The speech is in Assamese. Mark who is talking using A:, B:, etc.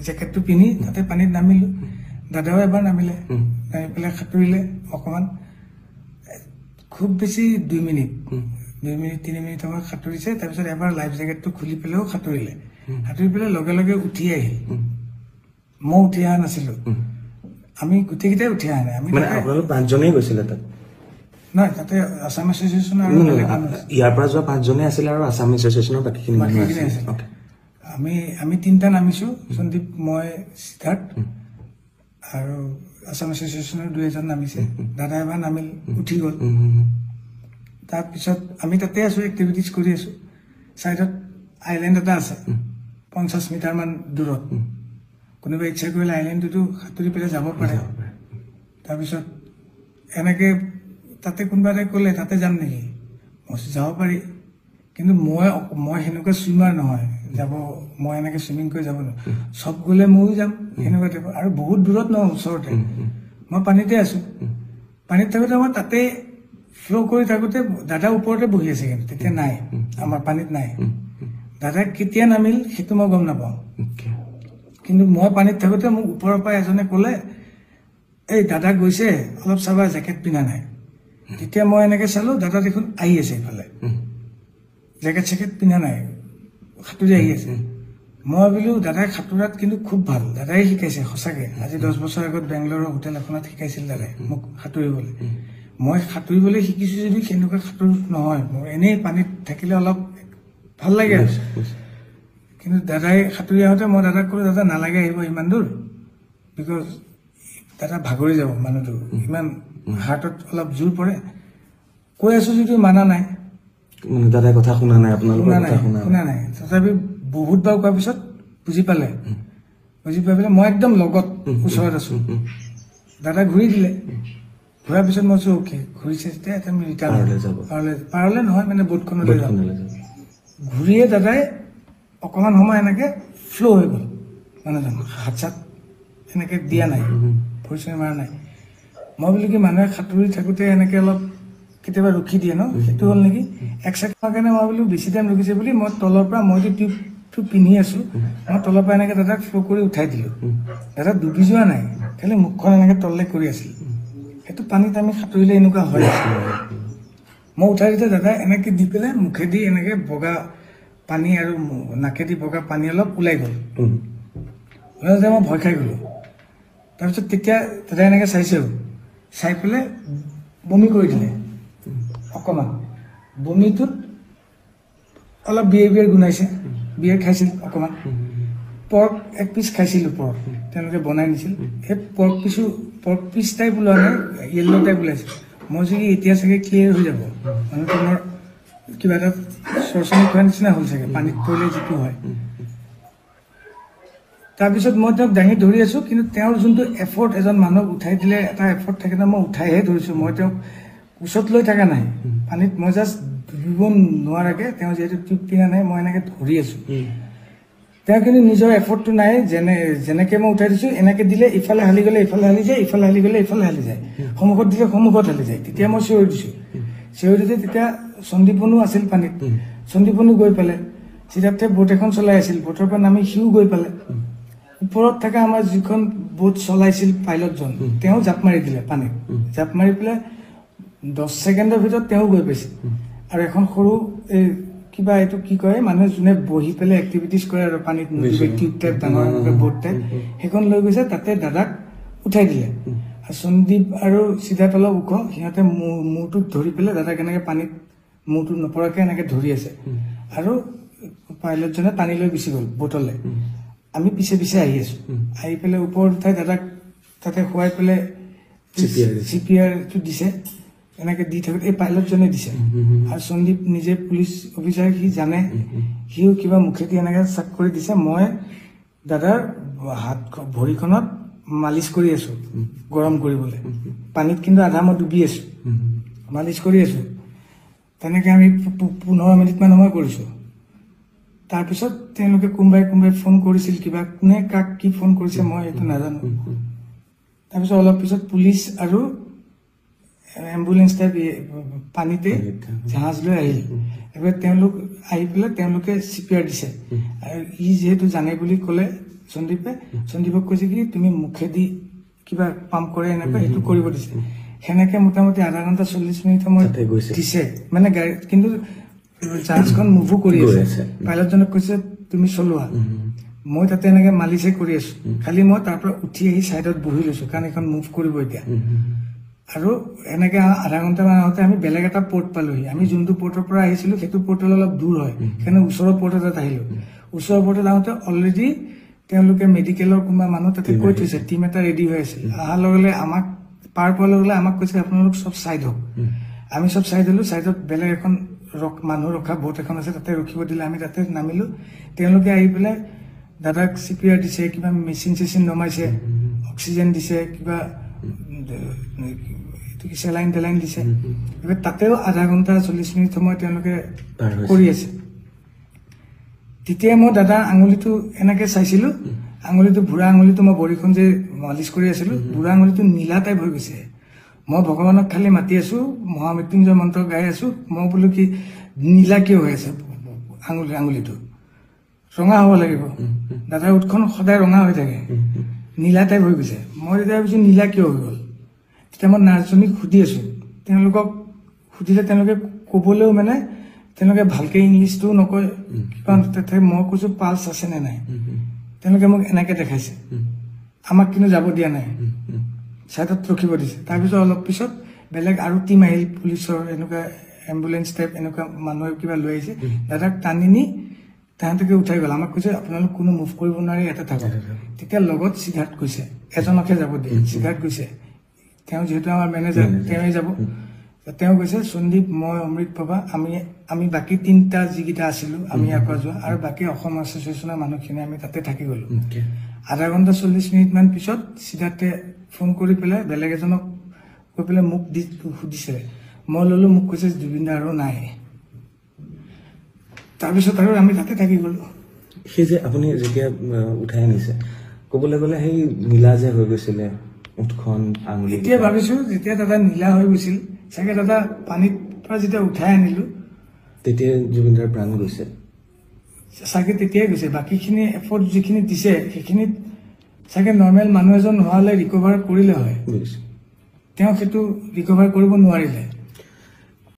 A: জেকেটটো পিন্ধি তাতে পানীত নামিলো দাদাও এবাৰ নামিলে নামি পেলাই সাঁতুৰিলে অকণমান খুব বেছি 2 মিনিট 3 মিনিট সময় সাঁতুৰিছে তাৰপিছত এবাৰ লাইফ জেকেটটো খুলি পেলাইও সাঁতুৰিলে সাঁতুৰি পেলাই লগে লগে উঠি আহিল মই উঠি অহা নাছিলো আমি গোটেইকেইটাই উঠি অহা নাই আমি
B: আপোনালোক 5 জনেই গৈছিলে তাত
A: নহয় তাতে আসাম এছ'চিয়েশ্যন আৰু
B: ইয়াৰ পৰা যোৱা 5 জনে আছিল আৰু আসাম এছ'চিয়েশ্যনৰ বাকীখিনি মানুহ আছিল
A: আমি 3টা নামিছো সন্দীপ মই সিদ্ধাৰ্থ আৰু আসাম এছ'চিয়েশ্যনৰ 2 নামিছে দাদা এবাৰ নামিল উঠি গ'ল তাৰপিছত আমি তাতে আছো এক্টিভিটিজ কৰি আছো সাইডত আইলেণ্ড এটা আছে 50 মিটাৰমান দূৰত কোনোবা ইচ্ছা কৰিলে আইলেণ্ডটো সাঁতুৰি পেলাই যাব পাৰে তাৰপিছত এনেকৈ তাতে কোনোবা এটা ক'লে তাতে যাম নেকি মই যাব পাৰি কিন্তু মই সেনেকুৱা চুইমাৰ নহয় যাব মই এনেকৈ চুইমিং কৰি যাব নোৱাৰো চব গ'লে ময়ো যাম সেনেকুৱা টাইপৰ আৰু বহুত দূৰত নহয় ওচৰতে মই পানীতে আছো পানীত থাকোঁতে মই তাতে ফ্ল' কৰি থাকোঁতে দাদা ওপৰতে বহি আছে কিন্তু তেতিয়া নাই আমাৰ পানীত নাই দাদা কেতিয়া নামিল সেইটো মই গম নাপাওঁ কিন্তু মই পানীত থাকোঁতে মোক ওপৰৰ পৰা এজনে ক'লে এই দাদা গৈছে অলপ চাবা জেকেট পিন্ধা নাই তেতিয়া মই এনেকৈ চালোঁ দাদা দেখোন আহি আছে এইফালে জেকেট চেকেট পিন্ধা নাই সাঁতুৰি আহি আছে মই ভাবিলোঁ দাদাই সাঁতোৰাত কিন্তু খুব ভাল দাদাই শিকাইছে সঁচাকৈ আজি 10 বছৰ আগত বেংগলোৰৰ হোটেল এখনত শিকাইছিল দাদাই মোক সাঁতুৰিবলৈ মই সাঁতুৰিবলৈ শিকিছোঁ যদি সেনেকুৱা সাঁতোৰ নহয় মোৰ এনেই পানীত থাকিলে অলপ ভাল লাগে আৰু কিন্তু দাদাই সাঁতুৰি আহোঁতে মই দাদাক ক'লোঁ দাদা নালাগে আহিব ইমান দূৰ বিকজ দাদা ভাগৰি যাব মানুহটো ইমান হাৰ্টত অলপ জোৰ পৰে কৈ আছোঁ যদিও মানা নাই
B: দাদাই কথা শুনা নাই আপোনালোকৰ কথা
A: শুনা নাই তথাপি বহুতবাৰ কোৱাৰ পিছত বুজি পালে বুজি পাই পেলাই মই একদম লগত ওচৰত আছোঁ দাদা ঘূৰি দিলে ঘূৰাৰ পিছত মই কৈছোঁ অ'কে ঘূৰিছে যেতিয়া এটা আমি ৰিটাৰ্ণ পাৰলৈ নহয় মানে বোটখনলৈ যাম ঘূৰিয়ে দাদাই অকণমান সময় এনেকৈ ফ্ল' হৈ গ'ল মানুহজন হাত চাত এনেকৈ দিয়া নাই ভৰি চৰি মৰা নাই মই বোলো কি মানুহে সাঁতুৰি থাকোঁতে এনেকৈ অলপ কেতিয়াবা ৰখি দিয়ে ন সেইটো হ'ল নেকি 1 ছেকেণ্ডৰ কাৰণে মই বোলো বেছি টাইম ৰখিছে বুলি মই তলৰ পৰা মই যে টিউবটো পিন্ধি আছোঁ মই তলৰ পৰা এনেকৈ দাদাক ফ্ল' কৰি উঠাই দিলোঁ দাদা ডুবি যোৱা নাই খালি মুখখন এনেকৈ তললৈ কৰি আছিল সেইটো পানীত আমি সাঁতুৰিলে এনেকুৱা হয় মই উঠাই দিওঁতে দাদা এনেকৈ দি পেলাই মুখেদি এনেকৈ বগা পানী আৰু নাকেদি বগা পানী অলপ ওলাই গ'ল ওলাই মই ভয় খাই গ'লোঁ তাৰপিছত তেতিয়া দাদাই এনেকৈ চাইছেও চাই পেলাই বমি কৰি দিলে অকণমান বমিটোত অলপ বিয়েৰ গুণাইছে বিয়েৰ খাইছিল অকণমান পৰ্ক 1 পিচ খাইছিলোঁ পৰ্ক তেওঁলোকে বনাই নিছিল সেই পৰ্ক পিচ টাইপ ওলোৱা নাই য়েল্ল' টাইপ ওলাইছিল মই যদি এতিয়া চাগে ক্লিয়াৰ হৈ যাব মানুহজনৰ কিবা এটা চৰচনি খোৱাৰ নিচিনা হ'ল চাগে পানীত পৰিলে যিটো হয় তাৰপিছত মই তেওঁক দাঙি ধৰি আছোঁ কিন্তু তেওঁৰ যোনটো এফৰ্ট এজন মানুহক উঠাই দিলে এটা এফৰ্ট থাকে ন মই উঠাইহে ধৰিছোঁ মই তেওঁক ওচৰত লৈ থকা নাই পানীত মই জাষ্ট ডুবিব নোৱাৰাকৈ তেওঁ যিহেতু টিউব পিন্ধা নাই মই এনেকৈ ধৰি আছোঁ তেওঁ কিন্তু নিজৰ এফৰ্টটো নাই যেনেকৈ মই উঠাই দিছোঁ এনেকৈ দিলে ইফালে হালি গ'লে ইফালে হালি যায় ইফালে হালি গ'লে ইফালে হালি যায় সন্মুখত দিলে সন্মুখত হালি যায় তেতিয়া মই চিঞৰি দিছোঁ চিঞৰি দিওঁতে তেতিয়া সন্দীপনো আছিল পানীত সন্দীপনো গৈ পালে সিদ্ধাৰ্থে বোট এখন চলাই আছিল বোটৰ পৰা নামি সিও গৈ পালে ওপৰত থকা আমাৰ যিখন বোট চলাইছিল পাইলটজন তেওঁ জাপ মাৰি দিলে পানীত জাপ মাৰি পেলাই 10 ছেকেণ্ডৰ ভিতৰত তেওঁ গৈ পাইছিল আৰু এখন সৰু এই কিবা এইটো কি কয় মানুহে যোনে বহি পেলাই এক্টিভিটিজ কৰে আৰু পানীত টিউব টাইপ ডাঙৰ বোট টাইপ সেইখন লৈ গৈছে তাতে দাদাক উঠাই দিলে আৰু সন্দীপ আৰু সিদ্ধাৰ্থ অলপ ওখ সিহঁতে মূৰটোত ধৰি পেলাই দাদাক এনেকৈ পানীত মূৰটো নপৰাকৈ এনেকৈ ধৰি আছে আৰু পাইলটজনে টানি লৈ গুচি গ'ল বোটলৈ আমি পিছে পিছে আহি আছোঁ আহি পেলাই ওপৰত উঠাই দাদাক তাতে শুৱাই পেলাই CPRটো দিছে এনেকৈ দি থাকোঁতে এই পাইলটজনে দিছে আৰু সন্দীপ নিজে পুলিচ অফিচাৰ সি জানে সিও কিবা মুখেদি এনেকৈ চাক কৰি দিছে মই দাদাৰ হাত ভৰিখনত মালিচ কৰি আছোঁ গৰম কৰিবলৈ পানীত কিন্তু আধা মই ডুবি আছোঁ মালিচ কৰি আছোঁ তেনেকৈ আমি 15 মিনিটমান সময় কৰিছোঁ তাৰপিছত তেওঁলোকে কোনোবাই ফোন কৰিছিল কিবা কোনে কাক কি ফোন কৰিছে মই এইটো নাজানো তাৰপিছত অলপ পিছত পুলিচ আৰু এম্বুলেন্স টাইপ পানীতে জাহাজ লৈ আহিল এবাৰ তেওঁলোক আহি পেলাই তেওঁলোকে CPR দিছে আৰু ই যিহেতু জানে বুলি ক'লে সন্দীপক কৈছে কি তুমি মুখেদি কিবা পাম্প কৰে এনেকুৱা সেইটো কৰিব দিছে সেনেকে মোটামুটি আধা ঘণ্টা 40 মিনিট সময়
B: তাতে গৈছে।
A: দিছে মানে গাড়ীত কিন্তু জাহাজখন মুভো কৰি
B: গৈ
A: আছে
B: আছে।
A: পাইলটজনক কৈছে তুমি চলোৱা মই তাতে এনেকে মালিচে কৰি আছো খালি মই তাৰ পৰা উঠি আহি চাইডত বহি লৈছো কাৰণ এখন মুভ কৰিব এতিয়া আৰু এনেকে আধা ঘণ্টামান আগতে আমি বেলেগ এটা পৰ্ট পালোহি আমি যোনটো পৰ্টৰ পৰা আহিছিলো সেইটো পৰ্টলৈ অলপ দূৰ হয় সেইকাৰণে ওচৰৰ পৰ্ট এটাত আহিলো ওচৰৰ পৰ্টত আহোঁতে অলৰেডি তেওঁলোকে মেডিকেলৰ কোনোবা মানুহ তাতে কৈ থৈছে টিম এটা ৰেডি হৈ আছিল অহাৰ লগে লগে আমাক পাৰ পোৱাৰ লগে লগে আমাক কৈছে আপোনালোক চব চাইড হওক আমি চব চাইড হলো চাইডত বেলেগ এখন মানুহ ৰখা বট এখন আছে তাতে ৰখিব দিলে আমি তাতে নামিলো তেওঁলোকে আহি পেলাই দাদাক চিপিআৰ দিছে কিবা মেচিন চেচিন নমাইছে অক্সিজেন দিছে কিবা চেলাইন টেলাইন দিছে এবার তাতেও আধা ঘণ্টা 40 মিনিট সময় তেওঁলোকে কৰি আছে তেতিয়া মই দাদা আঙুলিটো এনেকে চাইছিলো আঙুলিটো বুঢ়া আঙুলিটো মই বৰিখন যে মালিচ কৰি আছিলো বুঢ়া আঙুলিটো নীলা টাইপ হৈ গৈছে মই ভগৱানক খালি মাতি আছো মহামৃত্যুঞ্জয় মন্ত্ৰ গাই আছো মই বোলো কি নীলা কিয় হৈ আছে আঙুলিটো ৰঙা হ'ব লাগিব দাদাৰ উঠখন সদায় ৰঙা হৈ থাকে নীলা টাইপ হৈ গৈছে মই তেতিয়া ভাবিছো নীলা কিয় হৈ গ'ল তেতিয়া মই নাৰ্ছজনীক সুধি আছো তেওঁলোকক সুধিলে তেওঁলোকে ক'বলৈও মানে তেওঁলোকে ভালকে ইংলিছটো নকয় কাৰণ তাতে মই কৈছো পালছ আছে নে নাই তেওঁলোকে মোক এনেকে দেখাইছে আমাক কিন্তু যাব দিয়া নাই চাইডত ৰখিব দিছে তাৰপিছত অলপ পিছত বেলেগ আৰু টিম আহিল পুলিচৰ এনেকুৱা এম্বুলেন্স টাইপ এনেকুৱা মানুহে কিবা লৈ আহিছে দাদাক টানি নি তাহাঁতকে উঠাই গ'ল আমাক কৈছে আপোনালোক কোনো মুভ কৰিব নোৱাৰি এটা থাকক তেতিয়া লগত সিদ্ধাৰ্থ কৈছে এজনকে যাব দিয়ে সিদ্ধাৰ্থ কৈছে তেওঁ যেহেতু আমাৰ মেনেজাৰ তেওঁই যাব তেওঁ কৈছে সন্দীপ মই অমৃত বাবা আমি বাকি তিনিটা যিকেইটা আছিলো আমি ইয়াৰ পৰা যোৱা আৰু বাকী অসম এছ'চিয়েশ্যনৰ মানুহখিনি আমি তাতে থাকি গ'লো আধা ঘণ্টা 40 মিনিট মান পিছত সিদ্ধাৰ্থে ফোন কৰি পেলাই বেলেগ এজনক কৈ পেলাই মোক সুধিছে মই ল'লো মোক কৈছে জুবিন দা আৰু নাই তাৰপিছত আৰু আমি তাতে থাকি গ'লো
B: সেই যে আপুনি যেতিয়া উঠাই আনিছে ক'বলৈ গ'লে সেই নীলা যে হৈ গৈছিলে উঠখন আঙুলি
A: এতিয়া ভাবিছো যেতিয়া দাদা নীলা হৈ গৈছিল চাগে দাদা পানীৰ পৰা যেতিয়া উঠাই আনিলো
B: তেতিয়া জুবিনদাৰ প্ৰাণ গৈছে
A: চাগে তেতিয়াই গৈছে বাকীখিনি এফৰ্ট যিখিনি দিছে সেইখিনিত চাগে নৰ্মেল মানুহ এজন হোৱালে ৰিকভাৰ কৰিলে হয়
B: বুজিছো
A: তেওঁ সেইটো ৰিকভাৰ কৰিব নোৱাৰিলে